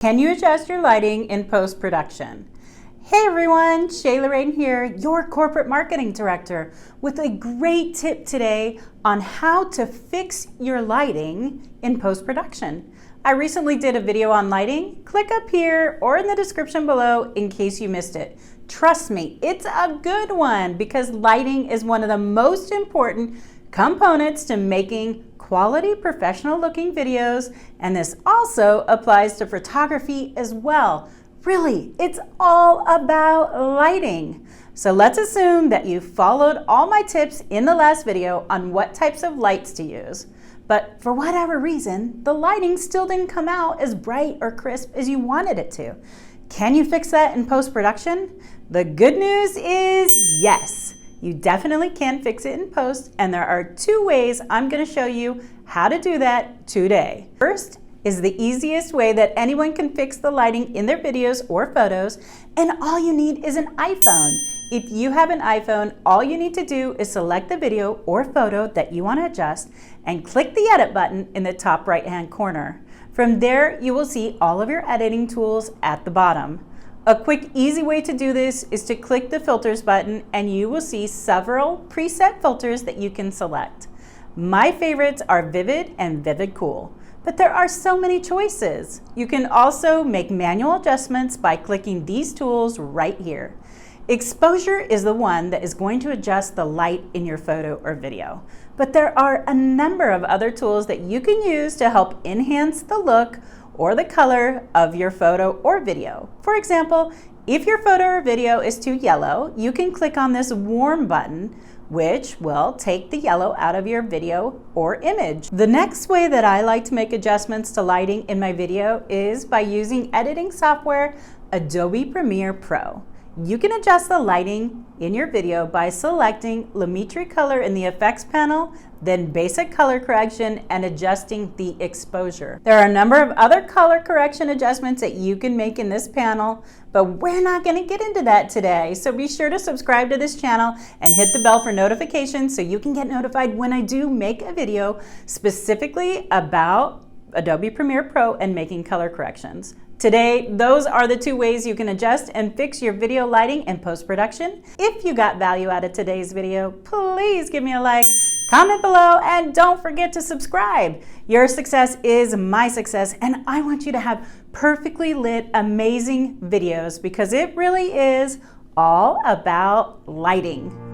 Can you adjust your lighting in post-production? Hey everyone, Chey Loraine here, your corporate marketing director, with a great tip today on how to fix your lighting in post-production. I recently did a video on lighting. Click up here or in the description below in case you missed it. Trust me, it's a good one because lighting is one of the most important components to making quality professional looking videos, and this also applies to photography as well. Really, it's all about lighting. So let's assume that you followed all my tips in the last video on what types of lights to use. But for whatever reason, the lighting still didn't come out as bright or crisp as you wanted it to. Can you fix that in post-production? The good news is yes. You definitely can fix it in post, and there are two ways I'm going to show you how to do that today. First is the easiest way that anyone can fix the lighting in their videos or photos, and all you need is an iPhone. If you have an iPhone, all you need to do is select the video or photo that you want to adjust and click the edit button in the top right-hand corner. From there, you will see all of your editing tools at the bottom. A quick, easy way to do this is to click the filters button and you will see several preset filters that you can select. My favorites are Vivid and Vivid Cool, but there are so many choices. You can also make manual adjustments by clicking these tools right here. Exposure is the one that is going to adjust the light in your photo or video, but there are a number of other tools that you can use to help enhance the look or the color of your photo or video. For example, if your photo or video is too yellow, you can click on this warm button, which will take the yellow out of your video or image. The next way that I like to make adjustments to lighting in my video is by using editing software Adobe Premiere Pro. You can adjust the lighting in your video by selecting Lumetri Color in the Effects panel, then Basic Color Correction, and adjusting the exposure. There are a number of other color correction adjustments that you can make in this panel, but we're not going to get into that today. So be sure to subscribe to this channel and hit the bell for notifications so you can get notified when I do make a video specifically about Adobe Premiere Pro and making color corrections. Today, those are the two ways you can adjust and fix your video lighting in post-production. If you got value out of today's video, please give me a like, comment below, and don't forget to subscribe. Your success is my success, and I want you to have perfectly lit, amazing videos because it really is all about lighting.